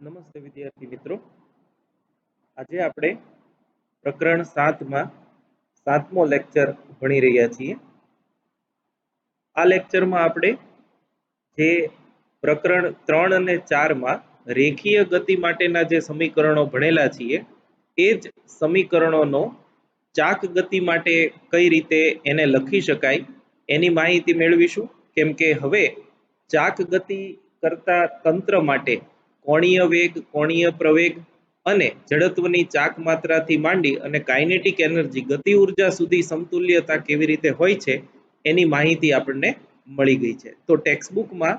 નમસ્તે વિદ્યાર્થી મિત્રો, આજે આપણે પ્રકરણ 7 માં 7મો લેક્ચર ભણી રહ્યા છીએ. આ લેક્ચરમાં આપણે જે પ્રકરણ 3 અને 4 માં રેખીય ગતિ માટેના જે સમીકરણો ભણેલા છીએ એ જ સમીકરણોનો ચાક ગતિ માટે કઈ રીતે એને લખી શકાય એની માહિતી મેળવીશું. કેમ કે હવે ચાક ગતિ કરતા તંત્ર માટે કોણીય વેગ, કોણીય પ્રવેગ અને જડત્વની ચાક માત્રાથી માંડી અને કાઇનેટિક એનર્જી ગતિ ઉર્જા સુધી સમતુલ્યતા કેવી રીતે હોય છે એની માહિતી આપણને મળી ગઈ છે. તો ટેક્સ્ટબુકમાં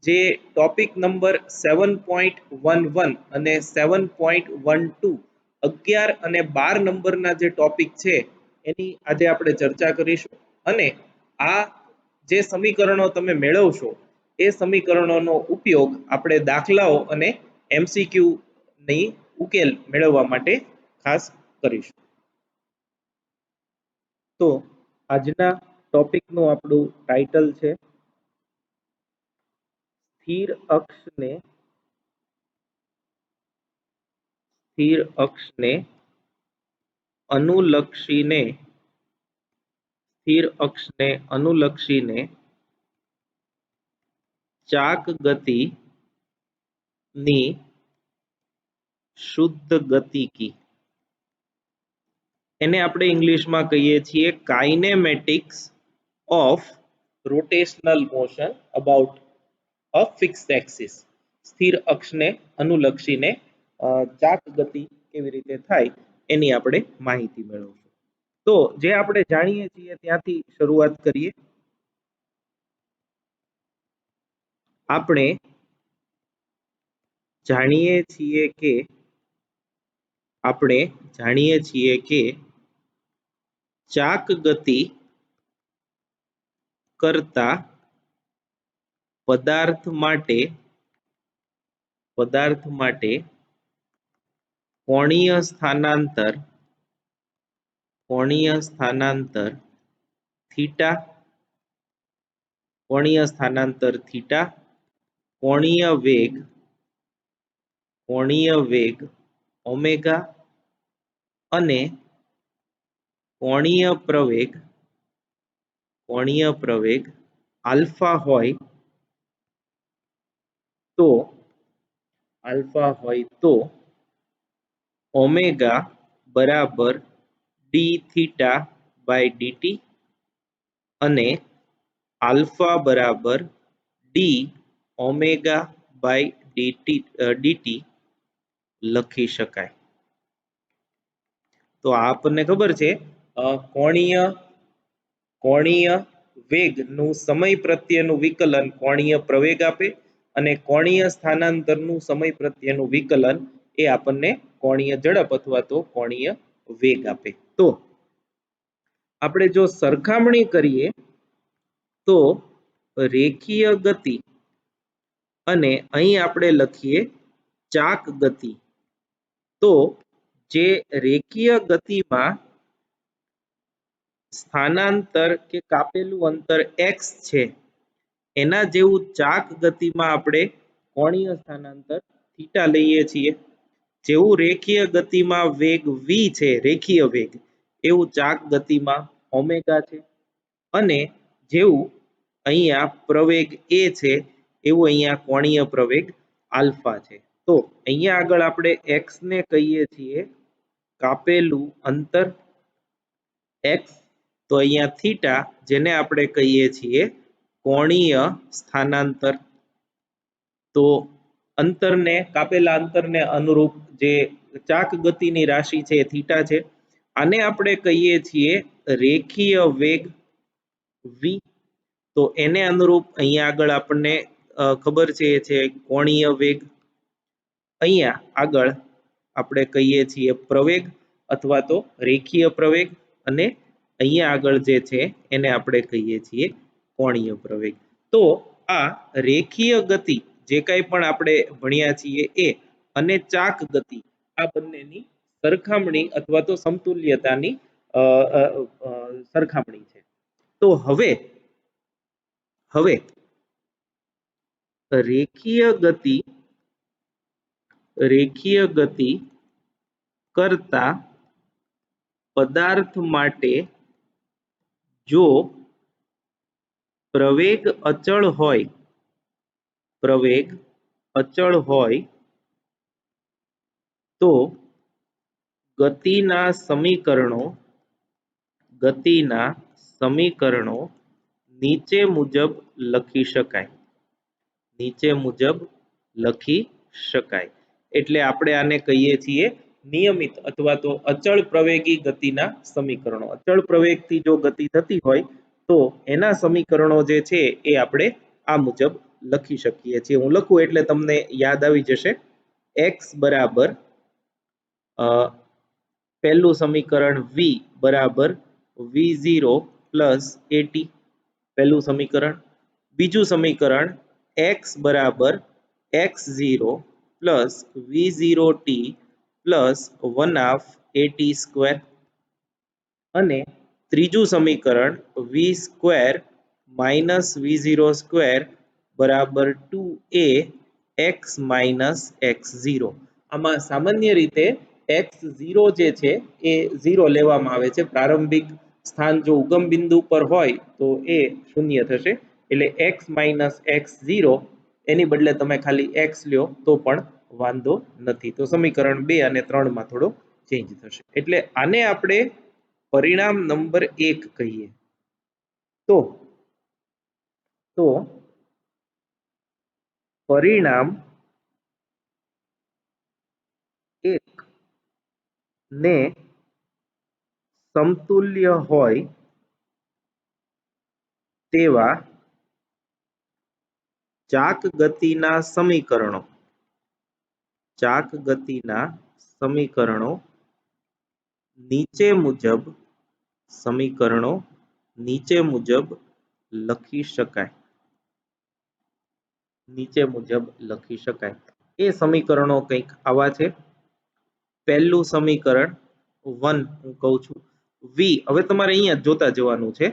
જે ટોપિક નંબર 7.11 અને 7.12 11 અને 12 નંબરના જે ટોપિક છે એની આજે આપણે ચર્ચા કરીશું. અને આ જે સમીકરણો તમે મેળવશો એ સમીકરણોનો ઉપયોગ આપણે દાખલાઓ અને MCQ ની ઉકેલ મેળવવા માટે ખાસ કરીશું. તો આજના ટોપિકનું આપણું ટાઇટલ છે સ્થિર અક્ષને અનુલક્ષીને ચાક ગતિની શુદ્ધ ગતિકી, એને આપણે ઇંગ્લિશમાં કહીએ છીએ kinematics of rotational motion about a fixed axis. સ્થિર અક્ષને અનુલક્ષીને ચાક ગતિ કેવી રીતે થાય એની આપણે માહિતી મેળવશું. તો જે આપણે જાણીએ છીએ ત્યાંથી શરૂઆત કરીએ. આપણે જાણીએ છીએ કે ચાક ગતિ કરતા પદાર્થ માટે કોણીય સ્થાનાંતર થીટા, કોણીય વેગ ઓમેગા અને કોણીય પ્રવેગ આલ્ફા હોય તો ઓમેગા બરાબર ડી થીટા બાય ડીટી અને આલ્ફા બરાબર ડી ઓમેગા બાય ડીટી લખી શકાય. તો આપણને ખબર છે કોણીય વેગનું સમય પ્રત્યેનું વિકલન કોણીય પ્રવેગ આપે અને કોણીય સ્થાનાંતરનું સમય પ્રત્યેનું વિકલન એ આપણને કોણીય ઝડપ અથવા તો કોણીય વેગ આપે. તો આપણે જો સરખામણી કરીએ તો રેખીય ગતિ અને અહીં આપણે લખીએ ચાક ગતિ. તો જે રેખીય ગતિમાં સ્થાનાંતર કે કાપેલું અંતર x છે એના જેવું ચાક ગતિમાં આપણે કોણીય સ્થાનાંતર થીટા લઈએ છીએ. જેવું રેખીય ગતિમાં વેગ v છે, રેખીય વેગ, એવું ચાક ગતિમાં ઓમેગા છે. અને જેવું અહીંયા પ્રવેગ a છે એવું અહીંયા કોણીય પ્રવેગ આલ્ફા છે. તો અહીંયા આગળ આપણે x ને કહીએ છીએ કાપેલું અંતર x, તો અહીંયા થીટા જેને આપણે કહીએ છીએ કોણીય સ્થાનાંતર. તો કાપેલા અંતરને અનુરૂપ જે ચાક ગતિની રાશિ છે એ થીટા છે. આને આપણે કહીએ છીએ રેખીય વેગ v. તો એને અનુરૂપ અહીંયા આગળ આપણને ખબર છે કોણીય વેગ. અહીંયા આગળ આપણે કહીએ છીએ પ્રવેગ અથવા તો રેખીય પ્રવેગ અને અહીંયા આગળ જે છે એને આપણે કહીએ છીએ કોણીય પ્રવેગ. તો આ રેખીય ગતિ જે કંઈ પણ આપણે ભણ્યા છીએ એ અને ચાક ગતિ આ બંનેની સરખામણી અથવા તો સમતુલ્યતાની સરખામણી છે. તો હવે રેખીય ગતિ રેખીય ગતિ કરતા પદાર્થ માટે જો પ્રવેગ અચળ હોય, પ્રવેગ અચળ હોય તો ગતિના સમીકરણો નીચે મુજબ લખી શકાય, નીચે મુજબ લખી શકાય. એટલે આપણે આને કહીએ છીએ નિયમિત અથવા તો અચળ પ્રવેગી ગતિના સમીકરણો. અચળ પ્રવેગથી જો ગતિ થતી હોય તો એના સમીકરણો જે છે એ આપણે આ મુજબ લખી શકીએ છીએ. હું લખું એટલે તમને યાદ આવી જશે. x બરાબર પહેલું સમીકરણ v બરાબર v0 પ્લસ at, પહેલું સમીકરણ. બીજું સમીકરણ x બરાબર x0 plus v0t plus 1/2 at square, અને ત્રીજું સમીકરણ v square minus v0 square બરાબર 2a x માઇનસ x0. આમાં સામાન્ય રીતે x0 જે છે એ 0 લેવામાં આવે છે. પ્રારંભિક સ્થાન જો ઉગમ બિંદુ પર હોય તો એ શૂન્ય થશે, એટલે x માઇનસ x0 એની બદલે તમે ખાલી x લ્યો તો પણ વાંધો નથી. તો સમીકરણ 2 અને 3 માં થોડો ચેન્જ થશે. એટલે આને આપણે પરિણામ નંબર 1 કહીએ. તો પરિણામ 1 ને સમતુલ્ય હોય તેવા ચાક ગતિના સમીકરણો નીચે મુજબ લખી શકાય, નીચે મુજબ લખી શકાય. એ સમીકરણો કંઈક આવા છે. પહેલું સમીકરણ 1 હું કહું છું, v, હવે તમારે અહીંયા જોતા જવાનું છે.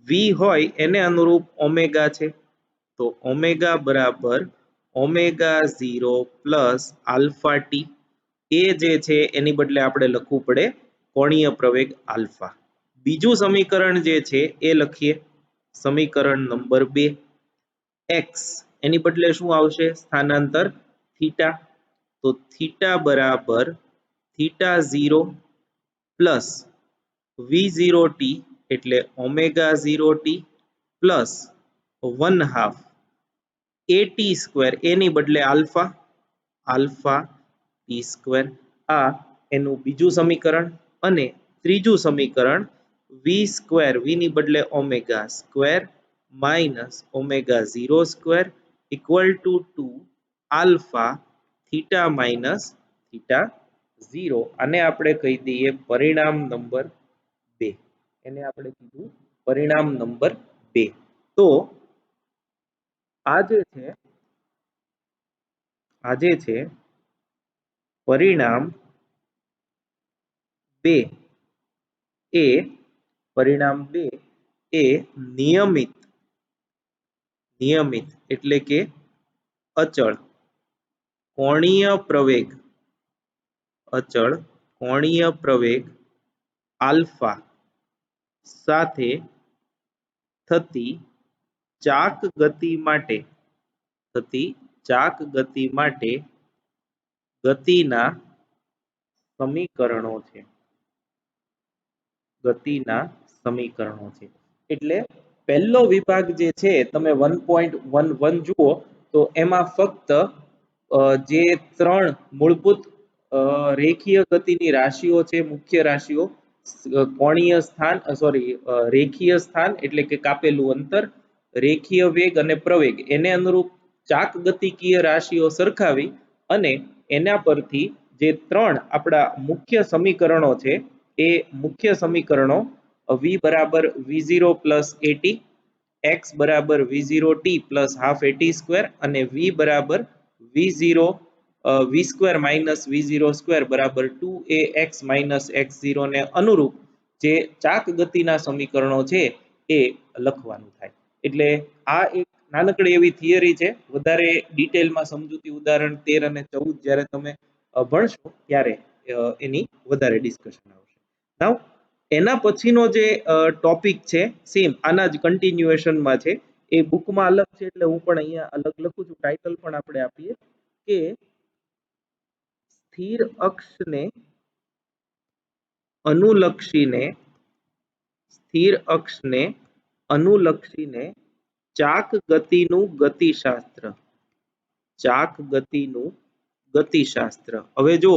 v હોય એને અનુરૂપ ઓમેગા છે, તો ઓમેગા બરાબર ઓમેગા 0 પ્લસ આલ્ફા ટી. એ જે છે એની બદલે આપણે લખવું પડે કોણીય પ્રવેગ આલ્ફા. બીજું સમીકરણ જે છે એ લખીએ, સમીકરણ નંબર 2. x એની બદલે શું આવશે? સ્થાનાંતર થીટા, તો થીટા બરાબર થીટા 0 પ્લસ v0t એટલે omega 0t plus 1/2 at square, એની બદલે આલ્ફા ટી સ્ક્વેર. આ એનું બીજું સમીકરણ. અને ત્રીજું સમીકરણ v સ્ક્વેર, v ની બદલે omega square minus omega 0 square equal to 2 alpha theta minus theta 0. આને આપણે કહી દઈએ પરિણામ નંબર 2. એને આપણે કીધું પરિણામ નંબર 2. તો આ જે છે પરિણામ 2 એ નિયમિત એટલે કે અચળ કોણીય પ્રવેગ આલ્ફા સાથે થતી ચાક ગતિ માટે ગતિના સમીકરણો છે. એટલે પહેલો વિભાગ જે છે તમે 1.11 જુઓ તો એમાં ફક્ત જે 3 મૂળભૂત રેખીય ગતિની રાશિઓ છે, મુખ્ય રાશિઓ, રેખીય સ્થાન એટલે કે કાપેલું અંતર, રેખીય વેગ અને પ્રવેગ, એને અનુરૂપ ચાક ગતિકીય રાશિઓ સરખાવી અને એના પરથી જે 3 આપણા મુખ્ય સમીકરણો છે એ મુખ્ય સમીકરણો v બરાબર v0 પ્લસ at, x બરાબર v0t plus half at square અને v બરાબર v square minus v0 square બરાબર 2ax માઇનસ x0 ને અનુરૂપ જે ચાક ગતિના સમીકરણો છે એ લખવાનું થાય. એટલે આ એક નાનકડી એવી થિયરી છે, વધારે ડિટેલમાં સમજૂતી ઉદાહરણ 13 અને 14 જ્યારે તમે ભણશો ત્યારે એની વધારે ડિસ્કશન આવશે. નાઉ એના પછીનો જે ટોપિક છે સેમ આના જ કન્ટિન્યુએશનમાં છે, એ બુકમાં અલગ છે એટલે હું પણ અહીંયા અલગ લખું છું, ટાઇટલ પણ આપણે આપીએ કે સ્થિર અક્ષને અનુલક્ષીને સ્થિર અક્ષને અનુલક્ષીને ચાક ગતિનું ગતિશાસ્ત્ર. ચાક ગતિનું ગતિશાસ્ત્ર. હવે જો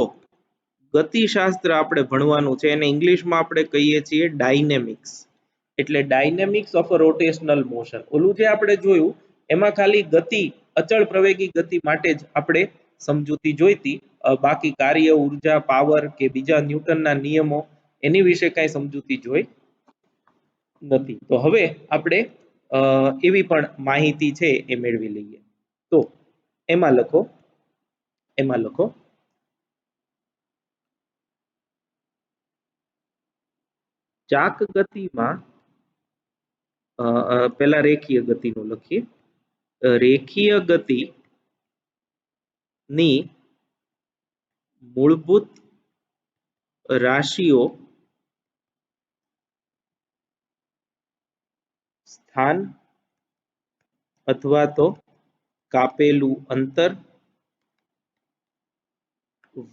ગતિશાસ્ત્ર આપણે ભણવાનું છે એને ઇંગ્લિશમાં આપણે કહીએ છીએ ડાયનેમિક્સ. એટલે dynamics of a rotational motion. ઓલું જે આપણે જોયું એમાં ખાલી ગતિ, અચળ પ્રવેગી ગતિ માટે જ આપણે સમજૂતી જોઈતી, બાકી કાર્ય, ઉર્જા, પાવર કે બીજા ન્યૂટનના નિયમો એની વિશે કાંઈ સમજૂતી જોઈ નથી. તો હવે આપણે એવી પણ માહિતી છે એ મેળવી લઈએ. તો એમાં લખો ચાક ગતિમાં પેલા રેખીય ગતિનું લખીએ. રેખીય ગતિ ની મૂળભૂત રાશિઓ સ્થાન અથવા તો કાપેલું અંતર,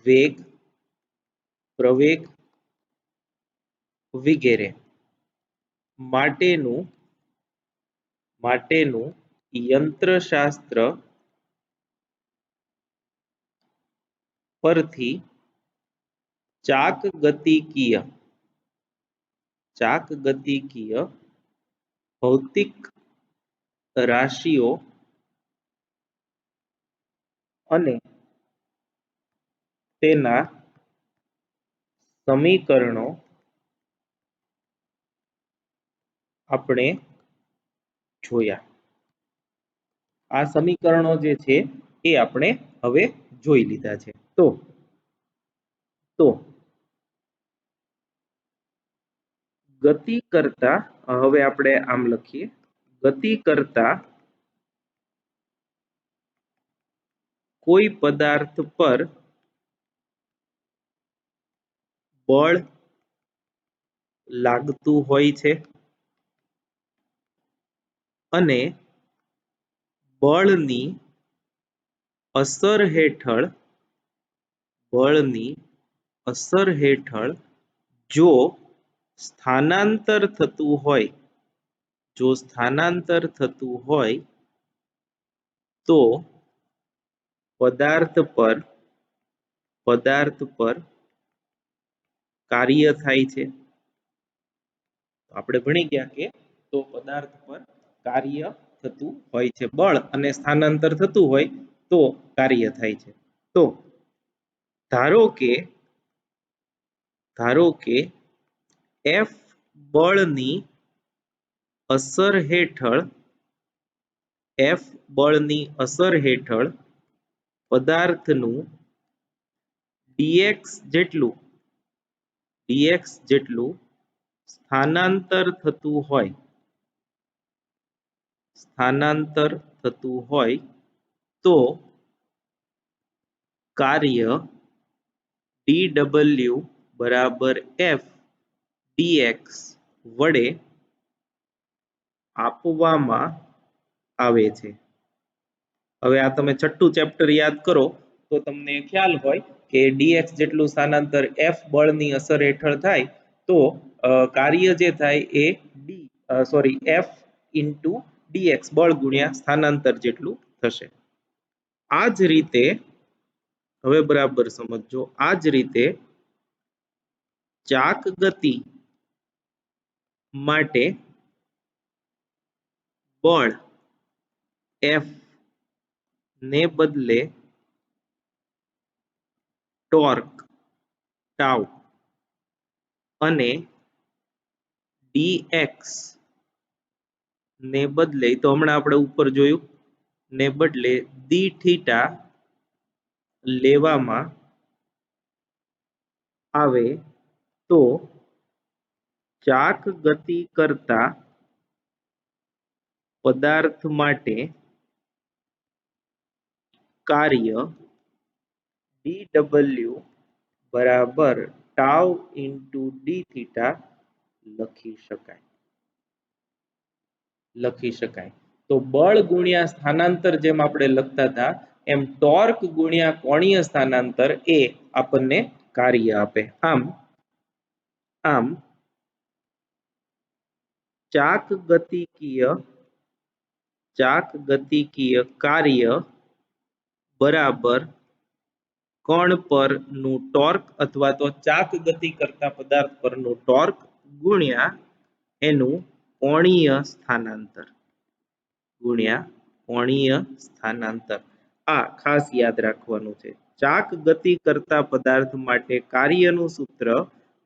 વેગ, પ્રવેગ વગેરે માટેનું યંત્રશાસ્ત્ર પરથી ચાકગતિકીય ભૌતિક રાશિઓ અને તેના સમીકરણો આપણે જોયા. આ સમીકરણો જે છે એ આપણે હવે જોઈ લીધા છે. તો ગતિ કરતા, હવે આપણે આમ લખીએ, ગતિ કરતા કોઈ પદાર્થ પર બળ લાગતું હોય છે અને બળની અસર હેઠળ જો સ્થાનાંતર થતું હોય તો પદાર્થ પર કાર્ય થાય છે. આપણે ભણી ગયા કે તો પદાર્થ પર કાર્ય થતું હોય છે, બળ અને સ્થાનાંતર થતું હોય તો કાર્ય થાય છે. તો ધારો કે F બળની અસર હેઠળ પદાર્થનું dx જેટલું સ્થાનાંતર થતું હોય તો કાર્ય dw બરાબર f dx વડે આપવામાં આવે છે. હવે આ તમે છઠ્ઠું ચેપ્ટર યાદ કરો તો તમને ખ્યાલ હોય કે dx જેટલું સ્થાનાંતર f બળની અસર હેઠળ થાય તો કાર્ય જે થાય એ f ઇન્ટુ dx બળ ગુણ્યા સ્થાનાંતર જેટલું થશે. આ જ રીતે હવે બરાબર સમજજો, આ જ રીતે ચાક ગતિ માટે બળ F ને બદલે ટોર્ક ટાઉ અને dx ને બદલે, તો હમણાં આપણે ઉપર જોયું, ને બદલે d થીટા લેવામાં આવે તો ચાક ગતિ કરતા પદાર્થ માટે કાર્ય dw બરાબર ટાઉ ઇન્ટુ ડી થીટા લખી શકાય તો બળ ગુણ્યા સ્થાનાંતર જેમ આપણે લખતા હતા એમ ટોર્ક ગુણ્યા કોણીય સ્થાનાંતર એ આપણને કાર્ય આપે આમ ચાક ગતિકીય કાર્ય બરાબર કણ પરનું ટોર્ક અથવા તો ચાક ગતિ કરતા પદાર્થ પરનું ટોર્ક ગુણ્યા એનું કોણીય સ્થાનાંતર આ ખાસ યાદ રાખવાનું છે ચાક ગતિ કરતા પદાર્થ માટે કાર્યનું સૂત્ર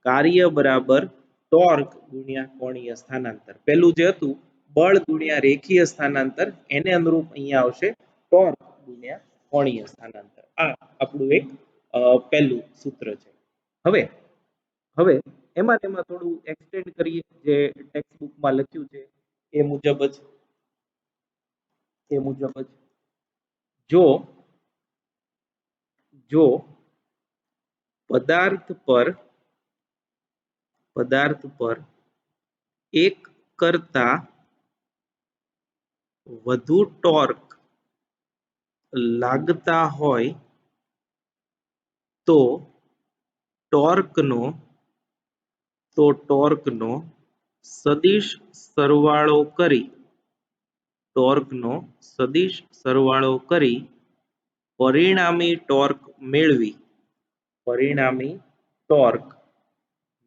કાર્ય બરાબર ટોર્ક ગુણ્યા કોણીય સ્થાનાંતર પેલું જે હતું બળ ગુણ્યા રેખીય સ્થાનાંતર એને અનુરૂપ અહીંયા આવશે ટોર્ક ગુણ્યા કોણીય સ્થાનાંતર આ આપણું એક પહેલું સૂત્ર છે હવે એમાં થોડું એક્સટેન્ડ કરીએ જે ટેક્સ્ટ બુકમાં લખ્યું છે એ મુજબ જ જો પદાર્થ પર એક કરતા વધુ ટોર્ક લાગતા હોય તો ટોર્કનો સદિશ સરવાળો કરી પરિણામી ટોર્ક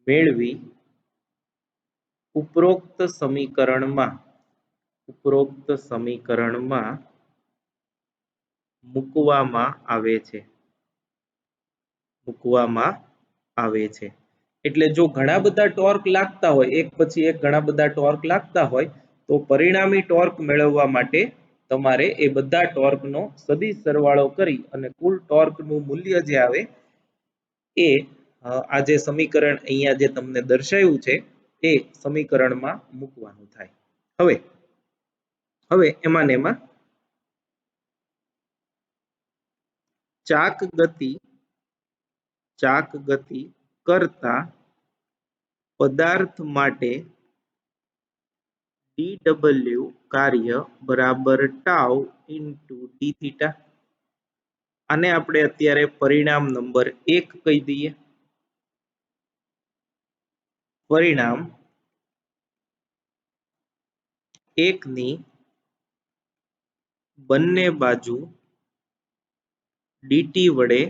મેળવી ઉપરોક્ત સમીકરણમાં મૂકવામાં આવે છે એટલે જો ઘણા બધા ટોર્ક લાગતા હોય એક પછી એક ઘણા બધા ટોર્ક લાગતા હોય તો પરિણામી ટોર્ક મેળવવા માટે તમારે એ બધા ટોર્કનો સદિશ સરવાળો કરી અને કુલ ટોર્કનું મૂલ્ય જે આવે એ આ જે સમીકરણ અહીંયા જે તમને દર્શાવ્યું છે એ સમીકરણમાં મૂકવાનું થાય હવે એમાં ચાક ગતિ કરતા પદાર્થ માટે dw કાર્ય બરાબર ટાઉ ઇન્ટુ ડી થીટા આને આપણે અત્યારે પરિણામ નંબર 1 કહી દઈએ પરિણામ 1 ની બંને બાજુ dt વડે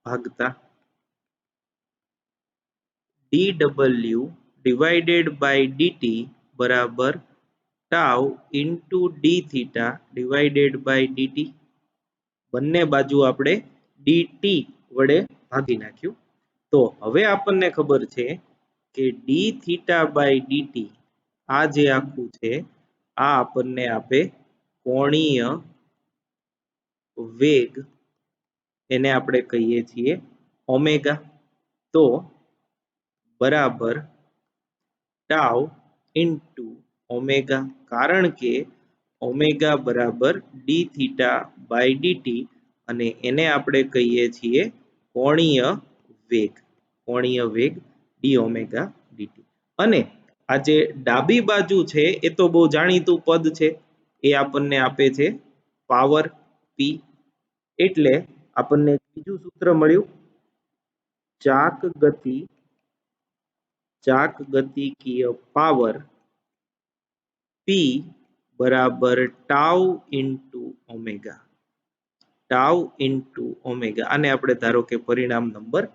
ભાગતા dw divided by dt બરાબર tau into D theta divided by dt બંને બાજુ આપણે dt વડે ભાગી નાખ્યું તો હવે આપણને ખબર છે કે d થીટા by dt આ જે આખું છે આ આપણને આપે કોણીય વેગ એને આપણે કહીએ છીએ ઓમેગા તો બરાબર ટાઉ ઇન્ટુ ઓમેગા કારણ કે ઓમેગા બરાબર ડી થીટા બાય ડીટી અને એને આપણે કહીએ છીએ કોણીય વેગ ડી ઓમેગા ડીટી અને આ જે ડાબી બાજુ છે એ તો બહુ જાણીતું પદ છે એ આપણને આપે છે પાવર પી એટલે આપણને બીજું સૂત્ર મળ્યું ચાક ગતિકીય પાવર પી બરાબર ટાઉ ઇન્ટુ ઓમેગા આને આપણે ધારો કે પરિણામ નંબર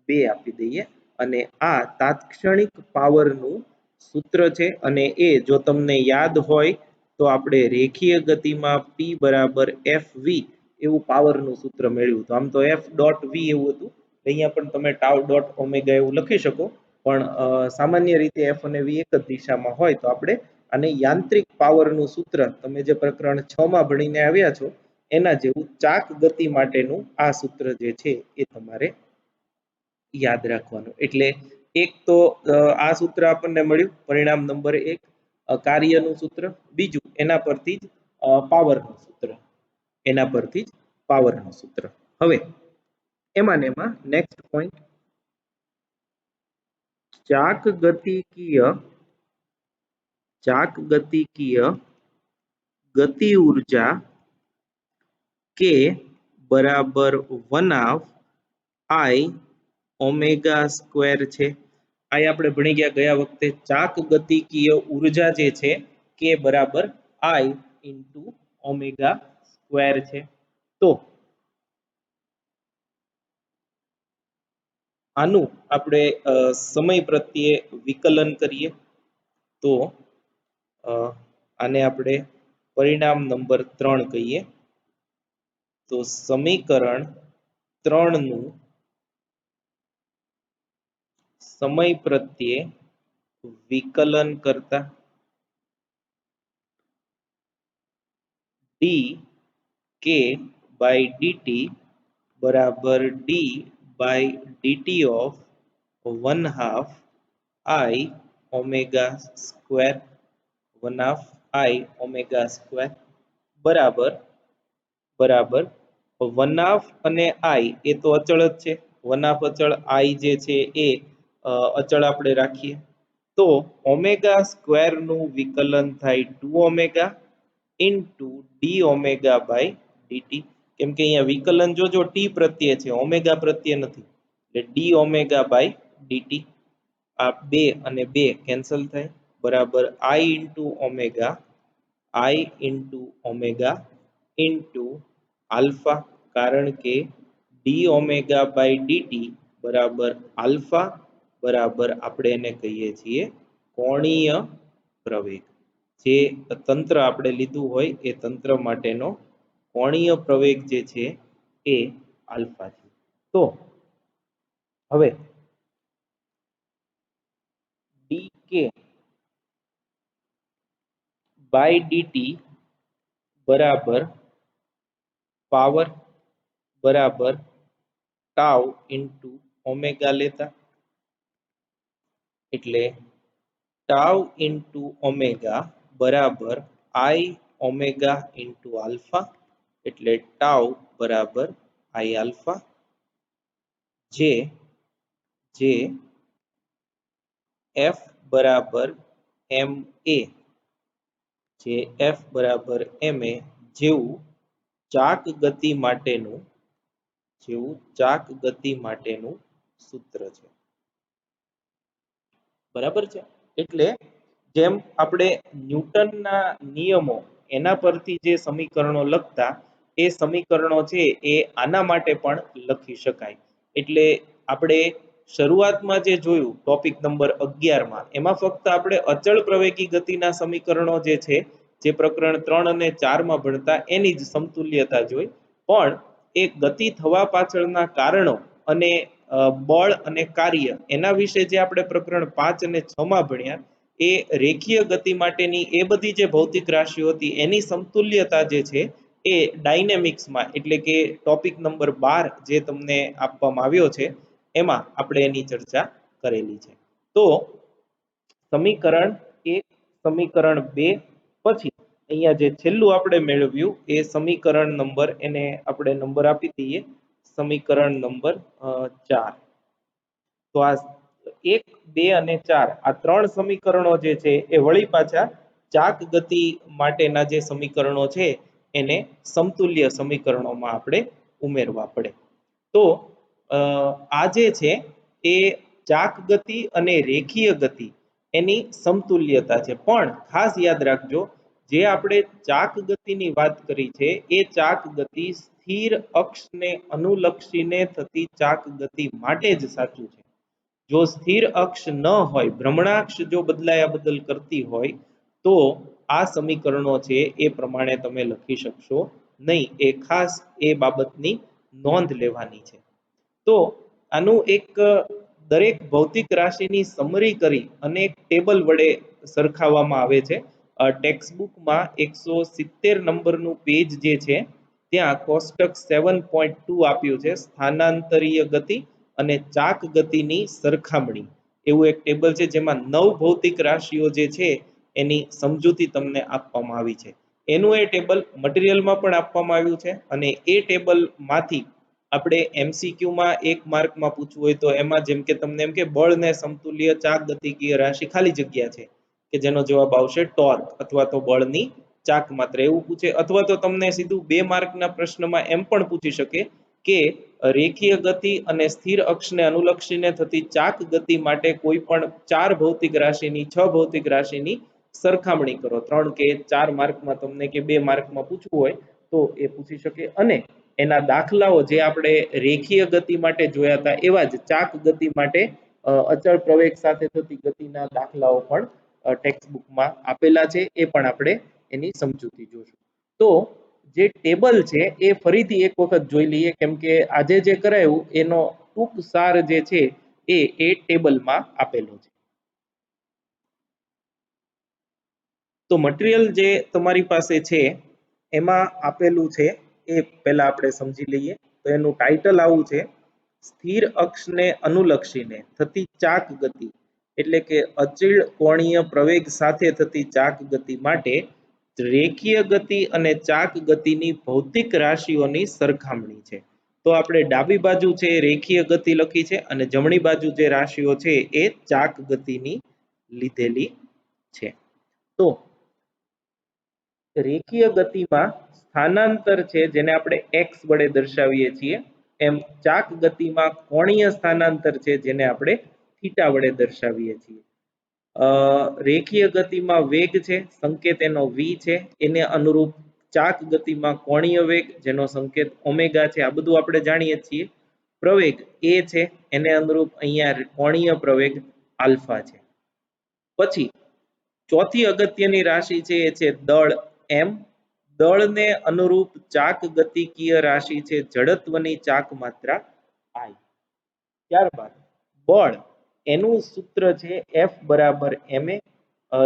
2 આપી દઈએ અને આ તાત્ક્ષણિક પાવરનું સૂત્ર છે અને એ જો તમને યાદ હોય તો આપણે રેખીય ગતિમાં p બરાબર fv એવું પાવરનું સૂત્ર મેળવ્યું તો આમ તો f ડોટ v એવું હતું અહીંયા પણ તમે ટાઉ ડોટ ઓમેગા એવું લખી શકો પણ સામાન્ય રીતે f અને v એક જ દિશામાં હોય તો આપણે અને યાંત્રિક પાવરનું સૂત્ર તમે જે પ્રકરણ 6 માં ભણીને આવ્યા છો એના જેવું ચાક ગતિ માટેનું આ સૂત્ર જે છે એ તમારે યાદ રાખવાનું એટલે એક તો આ સૂત્ર આપણને મળ્યું પરિણામ નંબર 1 કાર્યનું સૂત્ર, બીજું એના પરથી જ પાવરનું સૂત્ર, એના પરથી જ પાવરનું સૂત્ર. હવે એમાં ને એમાં નેક્સ્ટ પોઈન્ટ, ચાક ગતિકીય ગતિ ઊર્જા કે બરાબર 1/i ઓમેગા સ્ક્વેર છે. આ આપણે ભણી ગયા વખતે ચાક ગતિકીય ઊર્જા જે છે કે બરાબર i ઇન્ટુ ઓમેગા સ્ક્વેર છે. તો આનું આપણે સમય પ્રત્યે વિકલન કરીએ તો આને આપણે પરિણામ નંબર 3 કહીએ. તો સમીકરણ 3 નું સમય પ્રત્યે વિકલન કરતા dk by dt બરાબર d by dt of 1/2 i omega square 1/2 i omega square બરાબર 1/2 અને i એ તો અચળ જ છે. 1/2 અચળ, i જે છે એ અચળ આપણે રાખીએ. તો ઓમેગા સ્ક્વેર નું વિકલન થાય 2 omega into d omega by dt. કેમ કે અહીંયા વિકલન જોજો ટી પ્રત્યે છે, ઓમેગા પ્રત્યે નથી, એટલે ડી ઓમેગા બાય ડીટી. આ 2 અને 2 કેન્સલ થાય, બરાબર i into omega into alpha, કારણ કે ડી ઓમેગા બાય ડીટી બરાબર આલ્ફા બરાબર આપણે એને કહીએ છીએ કોણીય પ્રવેગ. જે તંત્ર આપણે લીધું હોય એ તંત્ર માટેનો કોણીય પ્રવેગ જે છે એ આલ્ફા છે. તો હવે dk બાય dt બરાબર પાવર બરાબર ટાઉ ઇન્ટુ ઓમેગા લેતા, એટલે ટાઉ ઇન્ટુ ઓમેગા બરાબર i ઓમેગા ઇન્ટુ આલ્ફા, એટલે ટાઉ બરાબર i આલ્ફા, જે f બરાબર ma, જે f બરાબર ma જેવું ચાક ગતિ માટેનું સૂત્ર છે. બરાબર છે. એટલે જેમ આપણે ન્યૂટનના નિયમો એના પરથી જે સમીકરણો લખતા, એ સમીકરણો છે એ આના માટે પણ લખી શકાય. એટલે આપણે શરૂઆતમાં જે જોયું ટોપિક નંબર 11 માં, એમાં ફક્ત આપણે અચળ પ્રવેગી ગતિના સમીકરણો જે છે, જે પ્રકરણ 3 અને 4 માં ભણતા એની જ સમતુલ્યતા જોઈ. પણ એ ગતિ થવા પાછળના કારણો અને બળ અને કાર્ય એના વિશે જે આપણે પ્રકરણ 5 અને 6 માં ભણ્યા, એ રેખીય ગતિ માટેની એ બધી જે ભૌતિક રાશિઓ હતી એની સમતુલ્યતા જે છે એ ડાયનેમિક્સમાં, એટલે કે ટોપિક નંબર 12 જે તમને આપવામાં આવ્યો છે એમાં આપણે એની ચર્ચા કરેલી છે. તો સમીકરણ 1, સમીકરણ 2, પછી અહીંયા જે છેલ્લું આપણે મેળવ્યું એ સમીકરણ નંબર, એને આપણે નંબર આપી દઈએ, સમીકરણ નંબર 4. તો આ 1, 2 અને 4 આ ત્રણ સમીકરણો જે છે એ વળી પાછા ચાક ગતિ માટેના જે સમીકરણો છે એને સમતુલ્ય સમીકરણોમાં આપણે ઉમેરવા પડે. તો આ જે છે એ ચાક ગતિ અને રેખીય ગતિ એની સમતુલ્યતા છે. પણ ખાસ યાદ રાખજો, જે આપણે ચાક ગતિની વાત કરી છે એ ચાક ગતિ સ્થિર અક્ષને અનુલક્ષીને થતી ચાક ગતિ માટે જ સાચું છે. જો સ્થિર અક્ષ ન હોય, ભ્રમણાક્ષ જો બદલાયા બદલ કરતી હોય, તો આ સમીકરણો છે એ પ્રમાણે તમે લખી શકશો નહીં. એ ખાસ એ બાબતની નોંધ લેવાની છે. તો આનું એક દરેક ભૌતિક રાશિની સમરી કરી અને એક ટેબલ વડે સરખાવવામાં આવે છે. ટેક્સ્ટબુકમાં 170 નંબરનું પેજ જે છે ત્યાં કોષ્ટક 7.2 આપ્યું છે, સ્થાનાંતરીય ગતિ અને ચાક ગતિની સરખામણી, એવું એક ટેબલ છે જેમાં 9 ભૌતિક રાશિઓ જે છે એની સમજૂતી તમને આપવામાં આવી છે. એનું એ ટેબલ મટીરિયલમાં પણ આપવામાં આવ્યું છે અને એ ટેબલમાંથી આપણે એમસીક્યુમાં 1 માર્કમાં પૂછવું હોય તો એમાં જેમ કે તમને એમ કે બળને સમતુલ્ય ચાક ગતિકીય રાશિ ખાલી જગ્યા છે કે જેનો જવાબ આવશે ટોર્ક અથવા તો બળની ચાક માત્ર એવું પૂછે, અથવા તો તમને સીધું 2 માર્કના પ્રશ્નમાં એમ પણ પૂછી શકે કે રેખીય ગતિ અને સ્થિર અક્ષને અનુલક્ષીને થતી ચાક ગતિ માટે કોઈ પણ 4 ભૌતિક રાશિની 6 ભૌતિક રાશિની સરખામણી કરો. 3 કે 4 માર્કમાં તમને કે 2 માર્કમાં પૂછવું હોય તો એ પૂછી શકે. અને એના દાખલાઓ જે આપણે રેખીય ગતિ માટે જોયા હતા એવા જ ચાક ગતિ માટે અચળ પ્રવેગ સાથે થતી ગતિના દાખલાઓ પણ ટેક્સ્ટ બુકમાં આપેલા છે, એ પણ આપણે એની સમજૂતી જોશું. તો જે ટેબલ છે એ ફરીથી એક વખત જોઈ લઈએ, કેમ કે આજે જે કરાયું એનો ટૂંક સાર જે છે એ ટેબલમાં આપેલો છે. તો મટીરિયલ જે તમારી પાસે છે એમાં આપેલું છે એ પહેલા આપણે સમજી લઈએ. તો એનું ટાઇટલ આવું છે, સ્થિર અક્ષને અનુલક્ષીને થતી ચાક ગતિ એટલે કે અચળ કોણીય પ્રવેગ સાથે થતી ચાક ગતિ માટે રેખીય ગતિ અને ચાક ગતિની ભૌતિક રાશિઓની સરખામણી છે. તો આપણે ડાબી બાજુ છે રેખીય ગતિ લખી છે અને જમણી બાજુ જે રાશિઓ છે એ ચાક ગતિની લીધેલી છે. તો રેખીય ગતિમાં સ્થાનાંતર છે જેને આપણે x વડે દર્શાવીએ છીએ, એમ ચાક ગતિમાં કોણીય સ્થાનાંતર છે જેને આપણે થીટા વડે દર્શાવીએ છીએ. રેખીય ગતિમાં વેગ છે, સંકેત એનો v છે, એને અનુરૂપ ચાક ગતિમાં કોણીય વેગ જેનો સંકેત ઓમેગા છે, આ બધું આપણે જાણીએ છીએ. પ્રવેગ a છે, એને અનુરૂપ અહીંયા કોણીય પ્રવેગ આલ્ફા છે. પછી ચોથી અગત્યની રાશિ છે એ છે દળ m. દળને અનુરૂપ ચાક ગતિકીય રાશિ છે જડત્વની ચાક માત્રા I. ત્યારબાદ બળ એનું સૂત્ર છે F બરાબર ma,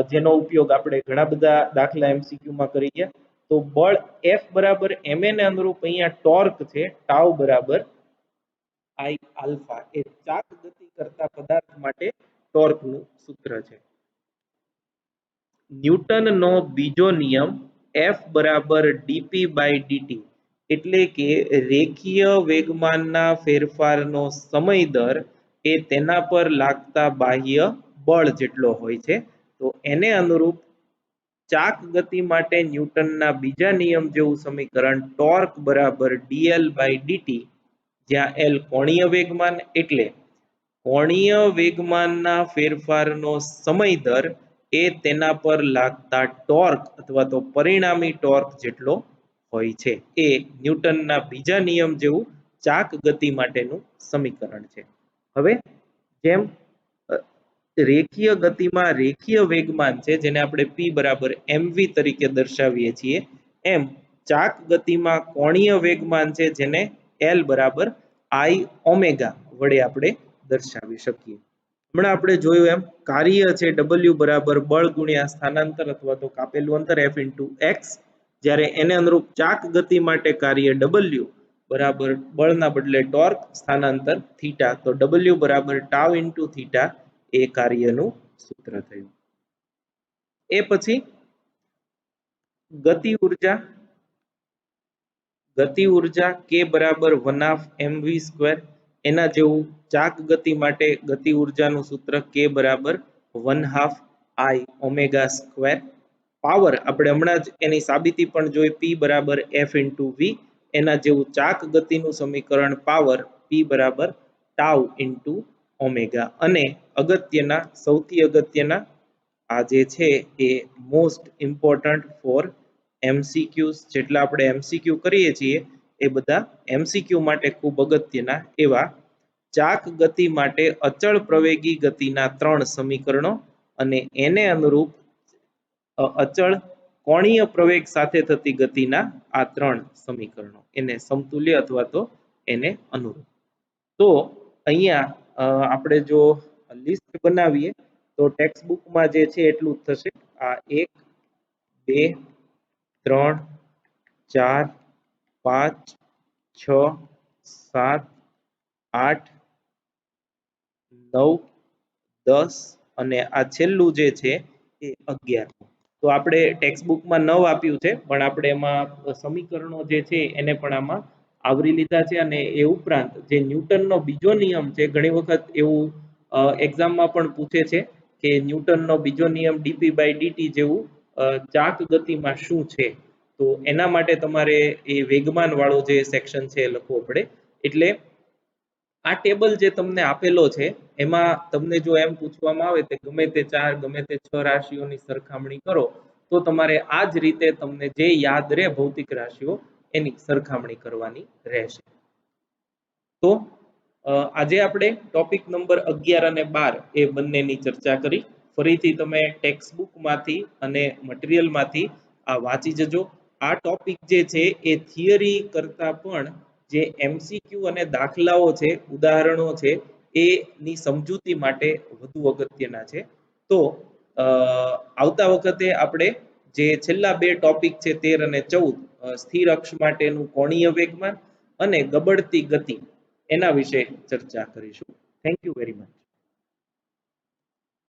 જેનો ઉપયોગ આપણે ઘણા બધા દાખલા એમસીક્યુમાં કરીએ. તો બળ F બરાબર ma ને અનુરૂપ અહીંયા ટોર્ક છે ટાઉ બરાબર I આલ્ફા, એ ચાક ગતિ કરતા પદાર્થ માટે ટોર્કનું સૂત્ર છે. ન્યૂટનનો બીજો નિયમ F બરાબર dp બાય dt એટલે કે રેખીય વેગમાનના ફેરફારનો સમય દર એ તેના પર લાગતા બાહ્ય બળ જેટલો હોય છે. તો એને અનુરૂપ ચાક ગતિ માટે ન્યૂટનના બીજા નિયમ જેવું સમીકરણ ટોર્ક બરાબર dl બાય dt, જ્યાં L કોણીય વેગમાન એટલે કોણીય વેગમાનના ફેરફારનો સમય દર એ તેના પર લાગતા ટોર્ક અથવા તો પરિણામી ટોર્ક જેટલો હોય છે. એ ન્યૂટનના બીજા નિયમ જેવું ચાક ગતિ માટેનું સમીકરણ છે. હવે જેમ રેખીય ગતિમાં રેખીય વેગમાન છે જેને આપણે p બરાબર mv તરીકે દર્શાવીએ છીએ, એમ ચાક ગતિમાં કોણીય વેગમાન છે જેને L બરાબર I ઓમેગા વડે આપણે દર્શાવી શકીએ. હમણાં આપણે જોયું એમ કાર્ય છે W બરાબર બળ ગુણ્યા સ્થાનાંતર અથવા તો કાપેલું અંતર F into x, જ્યારે એને અનુરૂપ ચાક ગતિ માટે કાર્ય W બરાબર બળના બદલે ટોર્ક સ્થાનાંતર થીટા, તો W બરાબર ટાઉ ઇન્ટુ થીટા એ કાર્યનું સૂત્ર થયું. એ પછી ગતિ ઉર્જા k બરાબર 1/2 mv સ્ક્વેર, એના જેવું ચાક ગતિ માટે ગતિ ઉર્જાનું સૂત્ર k બરાબર 1/2 I ઓમેગા સ્ક્વેર. પાવર આપણે હમણાં જ એની સાબિતી પણ જોઈ, p બરાબર f into v, એના જેવું ચાક ગતિનું સમીકરણ પાવર p બરાબર ટાઉ ઇન્ટુ ઓમેગા. અને અગત્યના સૌથી અગત્યના આ જે છે એ મોસ્ટ ઇમ્પોર્ટન્ટ ફોર MCQs, જેટલા આપણે MCQ કરીએ છીએ એ બધા MCQ માટે ખૂબ અગત્યના એવા ચાક ગતિ માટે અચળ પ્રવેગી ગતિના 3 સમીકરણો અને એને અનુરૂપ અચળ કોણીય પ્રવેગ સાથે થતી ગતિના આ 3 સમીકરણો, એને સમતુલ્ય અથવા તો એને અનુરૂપ. તો અહીંયા આપણે જો લિસ્ટ બનાવીએ તો ટેક્સ્ટ બુકમાં જે છે એટલું જ થશે. આ 1 2 3 4 5 6 7 8 9 10 અને આ છેલ્લું જે છે એ 11. તો આપણે ટેક્સ્ટ બુકમાં 9 આપ્યું છે પણ આપણે એમાં સમીકરણો જે છે એને પણ આમાં આવરી લીધા છે અને એ ઉપરાંત જે ન્યૂટનનો બીજો નિયમ છે ઘણી વખત એવું એક્ઝામમાં પણ પૂછે છે કે ન્યૂટનનો બીજો નિયમ dp/dt જેવું ચાક ગતિમાં શું છે તો એના માટે તમારે એ વેગમાન વાળો જે સેક્શન છે એ લખવો પડે એટલે આ ટેબલ જે તમને આપેલો છે એમાં તમને જો એમ પૂછવામાં આવે કે ગમે તે 4 ગમે તે 6 રાશિઓની સરખામણી કરો તો તમારે આ જ રીતે તમને જે યાદ રહે ભૌતિક રાશિઓ એની સરખામણી કરવાની રહેશે તો આજે આપણે ટોપિક નંબર 11 અને 12 એ બંનેની ચર્ચા કરી ફરીથી તમે ટેક્સ્ટ બુકમાંથી અને મટીરિયલમાંથી આ વાંચી જજો આ ટોપિક જે છે એ થિયરી કરતા પણ જે MCQ અને દાખલાઓ છે ઉદાહરણો છે એની સમજૂતી માટે વધુ અગત્યના છે તો આવતા વખતે આપણે જે છેલ્લા બે ટોપિક છે 13 અને 14 સ્થિર અક્ષ માટેનું કોણીય વેગમાન અને ગબડતી ગતિ એના વિશે ચર્ચા કરીશું થેન્ક યુ વેરી મચ